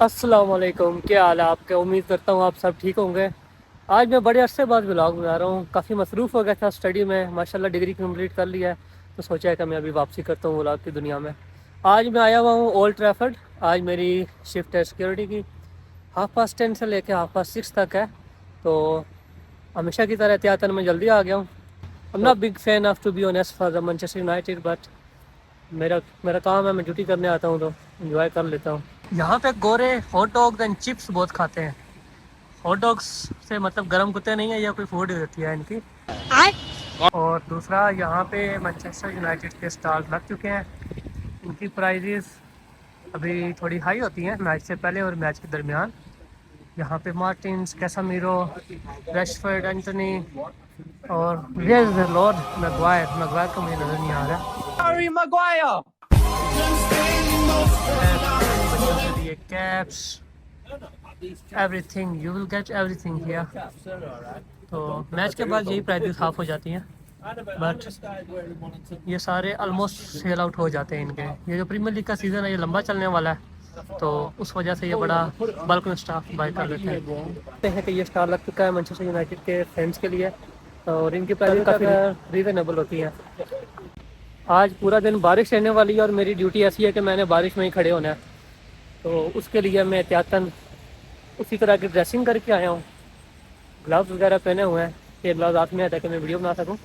अस्सलाम वालेकुम, क्या हाल है आपके। उम्मीद करता हूँ आप सब ठीक होंगे। आज मैं बड़े अरसे बाद व्लॉग बना रहा हूँ। काफ़ी मसरूफ़ हो गया था स्टडी में, माशाल्लाह डिग्री कंप्लीट कर लिया है, तो सोचा है कि मैं अभी वापसी करता हूँ व्लॉग की दुनिया में। आज मैं आया हुआ हूँ ओल्ड ट्रैफर्ड। आज मेरी शिफ्ट है सिक्योरिटी की। 10:30 से लेकर 6:30 तक है, तो हमेशा की तरह एहतियातन मैं जल्दी आ गया हूँ। I am not big fan of to be honest for the Manchester United, but मेरा मेरा काम है, मैं ड्यूटी करने आता हूँ तो एंजॉय कर लेता हूँ। यहाँ पे गोरे हॉट डॉग एंड चिप्स बहुत खाते हैं। हॉट डॉग्स से मतलब गरम कुत्ते नहीं है, या कोई फूड होती है इनकी। और दूसरा, यहाँ पे मैनचेस्टर यूनाइटेड के स्टॉल लग चुके हैं। इनकी प्राइजेस अभी थोड़ी हाई होती हैं मैच से पहले और मैच के दरमियान। यहाँ पे मार्टिन्स, कैसामीरो, रैशफोर्ड, एंटनी और लॉर्ड मैग्वायर। मैग्वायर को मुझे नज़र नहीं आ रहा। Harry Maguire. बच्चों के लिए caps, everything, you will get everything here. तो मैच के बाद यही प्राइजेस हाफ हो जाती हैं, बट ये सारे ऑलमोस्ट सेल आउट हो जाते हैं इनके। ये जो प्रीमियर लीग का सीज़न है ये लंबा चलने वाला है, तो उस वजह से ये बड़ा बल्क में स्टाफ बाय कर लेते हैं कि ये स्टार लग चुका है मैनचेस्टर यूनाइटेड के फैंस के लिए, और इनकी प्राइस काफ़ी रीज़नेबल होती है। आज पूरा दिन बारिश रहने वाली है और मेरी ड्यूटी ऐसी है कि मैंने बारिश में ही खड़े होना है, तो उसके लिए मैं एहतियातन उसी तरह की ड्रेसिंग करके आया हूँ। ग्लव्स वगैरह पहने हुए हैं, ये ग्लव्स हाथ में आता है कि मैं वीडियो बना सकूँ।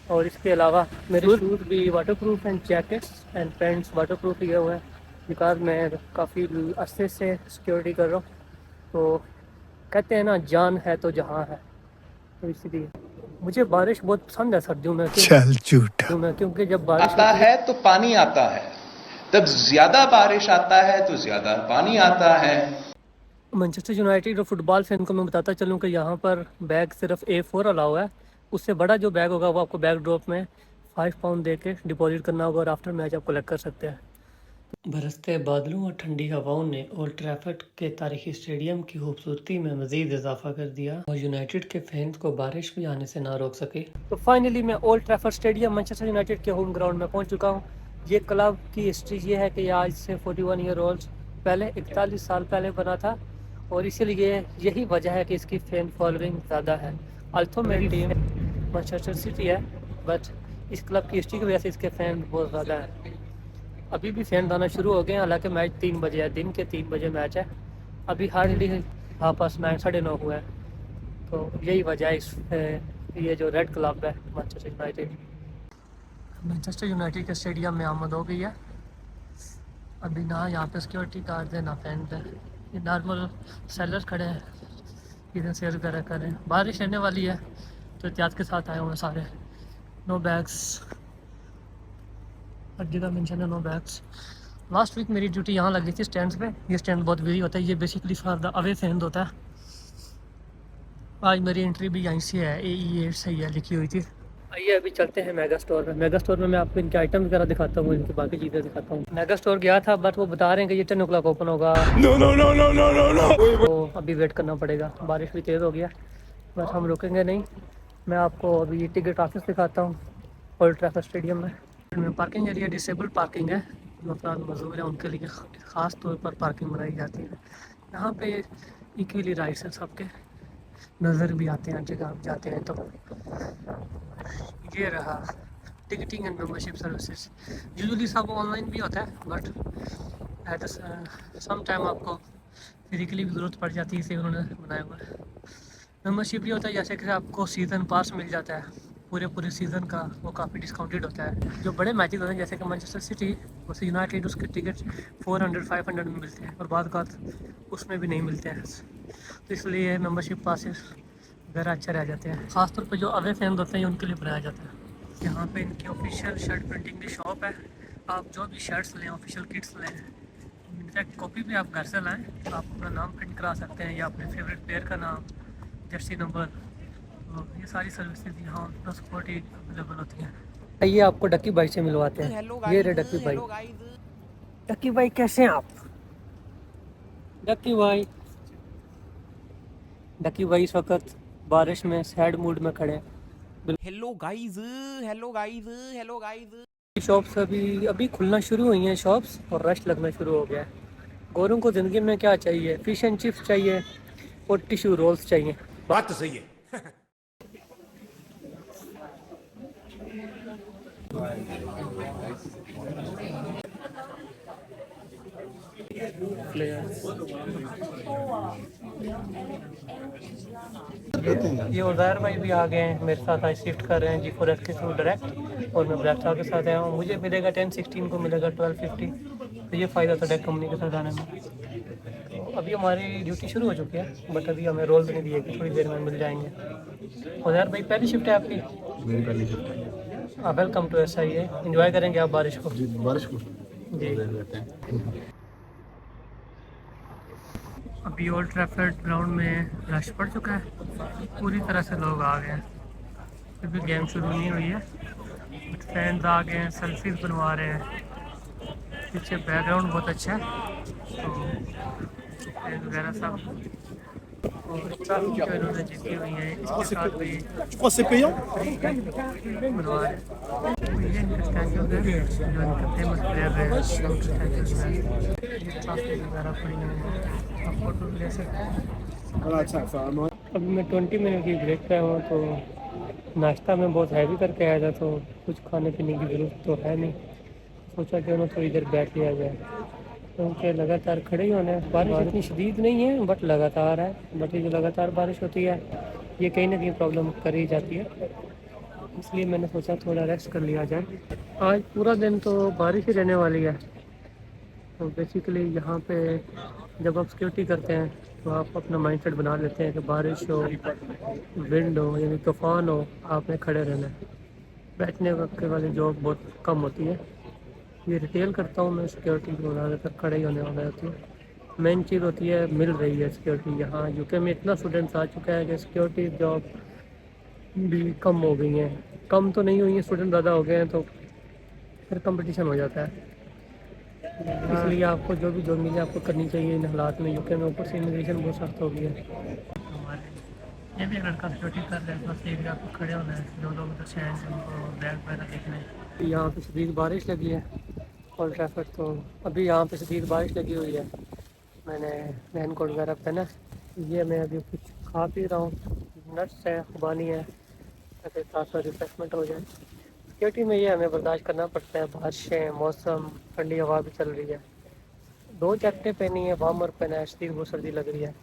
और इसके अलावा मेरे शूज़ भी water proof and jackets and pants water proof लिए हुए हैं, बिकॉज मैं काफ़ी अरसे से सिक्योरिटी कर रहा हूँ। तो कहते हैं ना, जान है तो जहाँ है, तो इसीलिए मुझे बारिश बहुत पसंद है सर्दियों में। चल झूठा। क्योंकि जब बारिश आता है तो पानी आता है, तब ज्यादा बारिश आता है तो ज्यादा पानी आता है। मैनचेस्टर यूनाइटेड और फुटबॉल फैन को मैं बताता चलूँ कि यहाँ पर बैग सिर्फ A4 अलाउ है। उससे बड़ा जो बैग होगा वो आपको बैग ड्रॉप में 5 पाउंड दे के डिपॉजिट करना होगा, और आफ्टर मैच आप कलेक्ट कर सकते हैं। बरसते बादलों और ठंडी हवाओं ने ओल्ड ट्रैफर्ड के तारीखी स्टेडियम की खूबसूरती में मज़ीद इजाफा कर दिया, और यूनाइटेड के फैंस को बारिश भी आने से ना रोक सके। तो फाइनली मैं old Trafford stadium Manchester United के होम ग्राउंड में पहुंच चुका हूं। ये क्लब की हिस्ट्री ये है कि आज से 41 ईयर ओल्ड पहले, 41 साल पहले बना था, और इसीलिए यही वजह है कि इसकी फैन फॉलोइंग ज़्यादा है। अल्थो मेरी टीम मैनचेस्टर सिटी है, बट इस क्लब की हिस्ट्री की वजह से इसके फैन बहुत ज़्यादा हैं। अभी भी फैन आना शुरू हो गए हैं, हालांकि मैच 3 बजे है, दिन के 3 बजे मैच है। अभी हार्डली 9:30 9:30 हुआ है, तो यही वजह है इस ये जो रेड क्लब है मैनचेस्टर यूनाइटेड। मैनचेस्टर यूनाइटेड के स्टेडियम में आमद हो गई है। अभी ना यहाँ पे सिक्योरिटी गार्ड है ना फैन है, ये नॉर्मल सेलर खड़े हैं, इधर सेल वगैरह कर रहे हैं। बारिश रहने वाली है तो एहतियात के साथ आए हुए हैं सारे। नो बैग्स, हर जगह मेंशन है नो बैग्स। लास्ट वीक मेरी ड्यूटी यहाँ लगी थी स्टैंड पे। ये स्टैंड बहुत बिजी होता है, ये basically for the away fan होता है। आज मेरी एंट्री भी यहीं से है, AE8 से ही है लिखी हुई थी। आइए अभी चलते हैं मेगा स्टोर में। मेगा स्टोर में मैं आपको इनके आइटम वगैरह दिखाता हूँ, इनकी बाकी चीज़ें दिखाता हूँ। मेगा स्टोर गया था, बट वो बता रहे हैं कि ये 10 o'clock ओपन होगा। No no no no no no no, तो अभी वेट करना पड़ेगा। बारिश भी तेज़ हो गया, बट हम रुकेंगे नहीं। मैं आपको अभी टिकट ऑफिस दिखाता हूँ ओल्ड ट्रैफर्ड स्टेडियम में। पार्किंग एरिया डिसेबल्ड पार्किंग है, जो अफराद मजदूर हैं उनके लिए ख़ास तौर पर पार्किंग बनाई जाती है। यहाँ पे इक्वली राइट्स हैं सबके, नज़र भी आते हैं जगह आप जाते हैं तो। ये रहा ticketing and membership services. Usually सब ऑनलाइन भी होता है, बट एट सम टाइम आपको फिजिकली भी ज़रूरत पड़ जाती है, इसे उन्होंने बनाया हुआ है। मेंबरशिप ये होता है जैसे कि आपको सीज़न पास मिल जाता है पूरे सीज़न का, वो काफ़ी डिस्काउंटेड होता है। जो बड़े मैचेस होते हैं जैसे कि मैनचेस्टर सिटी वैसे यूनाइटेड, उसके टिकट 400 500 में मिलते हैं, और बाद का उसमें भी नहीं मिलते हैं, तो इसलिए मेंबरशिप पासेस वगैरह अच्छे रह जाते हैं। ख़ासतौर पर जो अवे फैन होते हैं उनके लिए बनाया जाता है। यहाँ पे इनकी ऑफिशियल शर्ट प्रिंटिंग की शॉप है। आप जो भी शर्ट्स लें, ऑफिशियल किट्स लें, इनफैक्ट कॉपी भी आप घर से लाएँ, आप अपना नाम प्रिंट करा सकते हैं या अपने फेवरेट प्लेयर का नाम, जर्सी नंबर, तो ये सारी सर्विसेज यहाँ +40 अवेलेबल होती हैं। ये आपको डक्की भाई से मिलवाते हैं। ये रहे डक्की भाई। डक्की भाई कैसे हैं आप? डक्की भाई इस वक्त बारिश में सैड मूड में खड़े हैं। Hello guys, hello guys, hello guys. Shops अभी खुलना शुरू हुई हैं शॉप्स, और रश लगना शुरू हो गया है। गोरों को ज़िंदगी में क्या चाहिए? फिश एंड चिप्स चाहिए और टिश्यू रोल्स चाहिए। बात तो सही है। ये उज़ैर भाई भी आ गए हैं मेरे साथ, आज शिफ्ट कर रहे हैं G4S के थ्रू डायरेक्ट, और मैं ब्लैक स्टार के साथ आया हूँ। मुझे मिलेगा 1016 को मिलेगा 1250, तो ये फ़ायदा था डायरेक्ट कंपनी के साथ आने में। तो अभी हमारी ड्यूटी शुरू हो चुकी है, बट अभी हमें रोल भी नहीं दिए कि थोड़ी देर में मिल जाएंगे। उज़ैर भाई पहली शिफ्ट है आपकी? मेरी पहली शिफ्ट है। Welcome to SIA। एंजॉय करेंगे आप बारिश को? जी, बारिश को जी। रहते हैं। अभी ओल्ड ट्रैफर्ड ग्राउंड में रश पड़ चुका है, पूरी तरह से लोग आ गए हैं। अभी गेम शुरू नहीं हुई है, फैंस आ गए हैं, सेल्फीज बनवा रहे हैं। पीछे बैकग्राउंड बहुत अच्छा है, तो फैन वगैरह सब, और ट्रॉफी जो इन्होंने जीती हुई है इसके साथ भी बनवा रहे हैं। तो ये इनका स्टैचूज है, जो इनके फेमस प्लेयर है उनके स्टैचूज हैं। ट्रॉफी वगैरह पड़ी हैं, आप फोटो भी ले सकते हैं। अभी मैं 20 मिनट की ब्रेक पे हूँ, तो नाश्ता में बहुत हैवी करके आया था, तो कुछ खाने पीने की ज़रूरत तो है नहीं। सोचा कि उन्हें थोड़ी देर बैठ लिया जाए, क्योंकि लगातार खड़े ही होने। बारिश इतनी शदीद नहीं है, बट लगातार है। बट ये जो लगातार बारिश होती है, ये कहीं ना कहीं प्रॉब्लम कर ही जाती है, इसलिए मैंने सोचा थोड़ा रेस्ट कर लिया जाए। आज पूरा दिन तो बारिश ही रहने वाली है। तो बेसिकली यहाँ पे जब आप सिक्योरिटी करते हैं, तो आप अपना माइंडसेट बना लेते हैं कि बारिश हो, विंड हो, यानी तूफ़ान हो, आपने खड़े रहना है। बैठने वक्त वाली जॉब बहुत कम होती है। ये रिटेल करता हूँ मैं, सिक्योरिटी को ज़्यादातर खड़े ही होने वाला होती है। मेन चीज़ होती है, मिल रही है सिक्योरिटी। यहाँ यूके में इतना स्टूडेंट्स आ चुका है कि सिक्योरिटी जॉब भी कम हो गई हैं। कम तो नहीं हुई है, स्टूडेंट ज़्यादा हो गए हैं, तो फिर कंपटीशन हो जाता है। इसलिए आपको जो भी जॉब मिले आपको करनी चाहिए इन हालात में। यूके में ऊपर से इमिग्रेशन बहुत सख्त हो गई है। ये भी लड़का सिक्योरिटी कर रहे हैं, बस एक जगह पर खड़े होना है, जो लोग तो शायद उनको बैग वगैरह देखना है। यहाँ पे शदीद बारिश लगी है और ट्रैफिक, तो अभी यहाँ पे शदीद बारिश लगी हुई है। मैंने रेन कोट वगैरह पहना। ये मैं अभी कुछ खा पी रहा हूँ, नट्स है, खुबानी है, ताकि साथ साथ रिफ्रेशमेंट हो जाए। सिक्योरिटी में ये हमें बर्दाश्त करना पड़ता है, बारिशें, मौसम, ठंडी हवा भी चल रही है। 2 जैकेटें पहनी है, वार्मर पहना है, शदीद बहुत सर्दी लग रही है।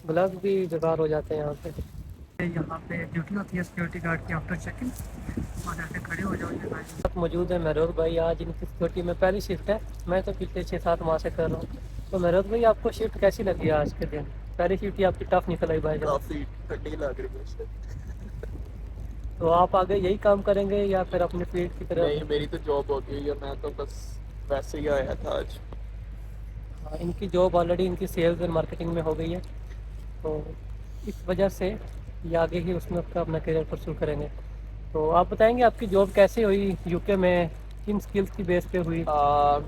ग्लव्स भी जुगाड़ हो जाते हैं यहाँ पे। यहाँ पे ड्यूटी होती है सिक्योरिटी गार्ड की आफ्टर चेक इन, और ऐसे खड़े हो जाओ। ये मौजूद है महरोज भाई, आज इनकी सिक्योरिटी में पहली शिफ्ट है। मैं तो पिछले 6-7 माह से कर रहा हूँ। तो महरोज भाई, आपको शिफ्ट कैसी लगी आज के दिन? पहली शिफ्ट ही आपकी टफ निकल आई भाई? काफी ठंडी लग रही है। तो आप आगे यही काम करेंगे या फिर अपने फील्ड की तरफ? नहीं, मेरी तो जॉब हो गई है, मैं तो बस वैसे ही आया था आज। हाँ, इनकी जॉब ऑलरेडी इनकी सेल्स एंड मार्केटिंग में हो गई है, तो इस वजह से ये आगे ही उसमें अपना करियर परस्यू करेंगे। तो आप बताएंगे आपकी जॉब कैसे हुई यूके में, किन स्किल्स की बेस पे हुई?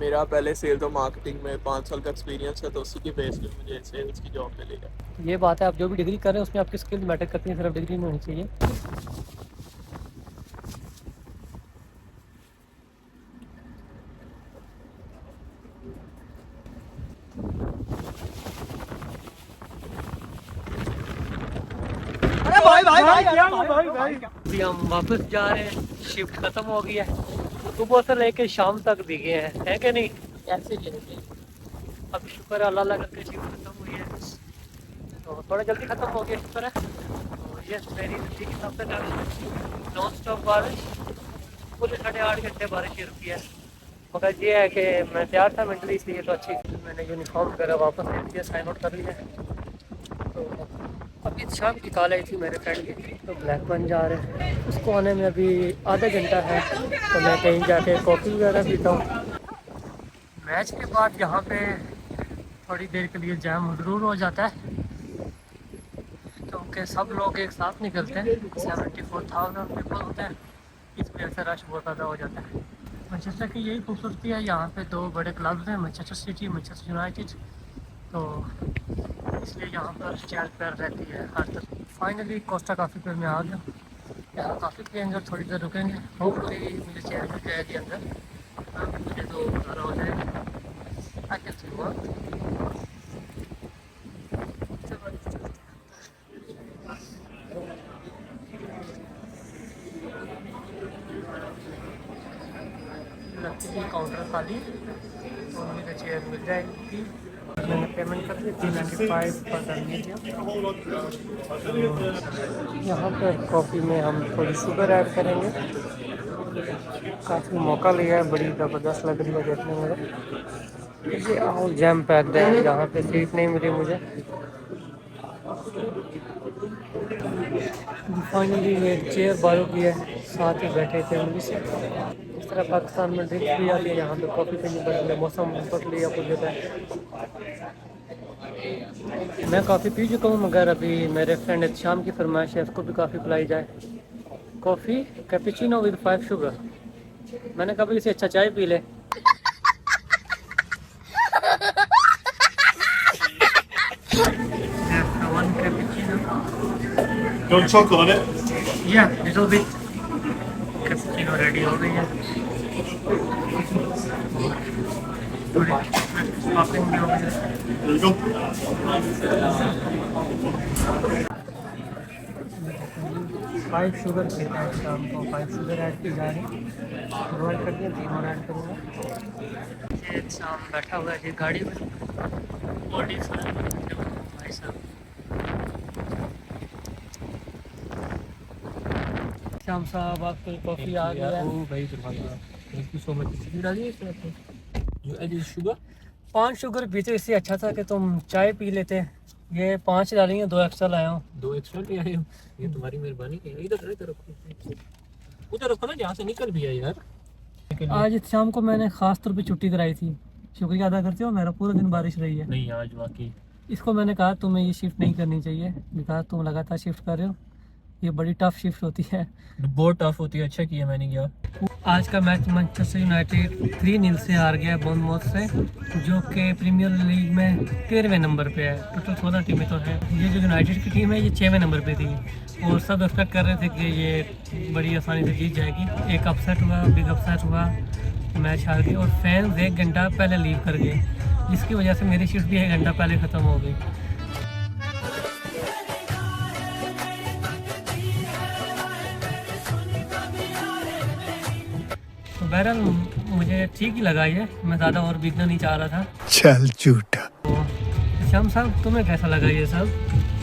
मेरा पहले सेल्स और मार्केटिंग में 5 साल का एक्सपीरियंस है, तो उसी की बेस पे मुझे सेल्स की जॉब मिली है। ये बात है, आप जो भी डिग्री कर रहे हैं उसमें आपकी स्किल मैटर करती है, सिर्फ डिग्री नहीं होनी चाहिए। अभी हम वापस जा रहे हैं, शिफ्ट खत्म हो गई है। सुबह से लेके शाम तक भीगे हैं, है कि नहीं? ऐसे ही अब शुक्र है अल्लाह करके शिफ्ट खत्म हुई है, तो थोड़ा जल्दी खत्म हो गया, शुक्र है। तो ये मेरी ज़िंदगी की सबसे नॉन स्टॉप बारिश, पूरे 8.5 घंटे बारिश ही रुकी है। मगर ये है कि मैं तैयार था मेंटली, इसलिए तो अच्छी मैंने यूनिफॉर्म वगैरह वापस ले लिया, साइन आउट कर लिया। तो अभी शाम की कॉल आई थी मेरे फ्रेंड की, तो ब्लैक बन जा रहे हैं, उसको आने में अभी आधा घंटा है। तो मैं कहीं जाके कॉफ़ी वगैरह पीता हूँ। मैच के बाद यहाँ पे थोड़ी देर के लिए जाम ज़रूर हो जाता है, क्योंकि सब लोग एक साथ निकलते हैं। 74,000 पीपल होते हैं, इस वजह से रश बहुत ज़्यादा हो जाता है। मैनचेस्टर की यही खूबसूरती है, यहाँ पे 2 बड़े क्लब्स हैं, मैनचेस्टर सिटी, मैनचेस्टर यूनाइटेड, तो इसलिए यहाँ पर चहल पहल रहती है हर तरफ। फाइनली कोस्टा कॉफ़ी पे मैं आ गया। यहाँ कॉफ़ी पियेंगे और थोड़ी देर रुकेंगे, होपफुली मुझे चेयर मिल जाएगी अंदर, मुझे तो गुजारा हो जाएगा। ये काउंटर खाली, तो मुझे तो चेयर मिल जाएगी। मैंने पेमेंट कर दी 395 पर डन लीजिए। यहाँ पर कॉफ़ी में हम थोड़ी शुगर ऐड करेंगे। काफ़ी मौका लिया है, बड़ी ज़बरदस्त लग रही है देखने में। ये ऑल जैम पैक्ड है, यहाँ पे सीट नहीं मिली मुझे। फाइनली ये चेयर बालू की है, साथ ही बैठे थे उनकी से। इस तरह पाकिस्तान में ड्रिंक्स भी आती है, यहाँ पे कॉफ़ी पीनी पड़ती है, मौसम बदली कुछ देता है। मैं काफ़ी पी चुका हूँ, मगर अभी मेरे फ्रेंड शाम की फरमाइश है, उसको भी काफ़ी पिलाई जाए। Coffee cappuccino with 5 sugar. मैंने कहा इसे अच्छा चाय पी ले। One cappuccino. You want chocolate on it? Yeah, little bit. Cappuccino ready हो गई है। थोड़ी स्पार्कलिंग भी हो गई है। There you go. 5 शुगर पीता है शाम को, 5 शुगर ऐड की जा रही है। 2 ऐड कर दिया, 3 और ऐड करूँगा। ये शाम बैठा हुआ है गाड़ी में, बॉडी भाई साहब। शाम साहब आपकी कॉफ़ी आ गया है। भाई थैंक यू सो मच। डालिए जो एडिड शुगर 5 शुगर पीते, इससे अच्छा था कि तुम चाय पी लेते। ये 5 डाली हैं, 2 एक्स्ट्रा लाया हूँ। 2 एक्स्ट्रा ले आए हो, ये तुम्हारी मेहरबानी है। इधर इधर रखो, उधर रखो ना जहाँ से निकल भी है यार। आज शाम को मैंने ख़ास तौर पे छुट्टी कराई थी, शुक्रिया अदा करते हो। मेरा पूरा दिन बारिश रही है। नहीं आज वाकई इसको मैंने कहा तुम्हें ये शिफ्ट नहीं करनी चाहिए, बिकॉज तुम लगातार शिफ्ट कर रहे हो, ये बड़ी टफ शिफ्ट होती है। बहुत टफ होती है। अच्छा किया मैंने किया। आज का मैच मैनचेस्टर यूनाइटेड 3-0 से हार गया बोर्नमouth से, जो कि प्रीमियर लीग में 13वें नंबर पे है। टोटल 16 टीमें तो है। ये जो यूनाइटेड की टीम है ये 6वें नंबर पे थी, और सब एक्सपेक्ट कर रहे थे कि ये बड़ी आसानी से जीत जाएगी। एक अपसेट हुआ, बिग अपसेट हुआ, मैच हार गई और फैंस 1 घंटा पहले लीव कर गए, जिसकी वजह से मेरी शिफ्ट भी 1 घंटा पहले ख़त्म हो गई। तो बहरहाल मुझे ठीक ही लगा ये, मैं ज़्यादा और बीतना नहीं चाह रहा था। चल झूठा। तो शाम साहब तुम्हें कैसा लगा ये सब?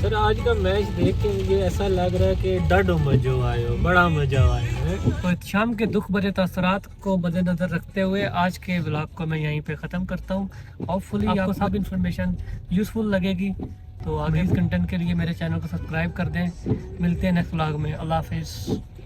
सर आज का मैच देख के मुझे ऐसा लग रहा है कि डडो मजो आयो, बड़ा मजा आया है। तो शाम के दुख भरे तासरात को मद्देनजर रखते हुए आज के व्लॉग को मैं यहीं पे ख़त्म करता हूँ। होपफुली आपको सब इन्फॉर्मेशन यूज़फुल लगेगी। तो आगे इस कंटेंट के लिए मेरे चैनल को सब्सक्राइब कर दें। मिलते हैं नेक्स्ट व्लॉग में। अल्लाह हाफिज़।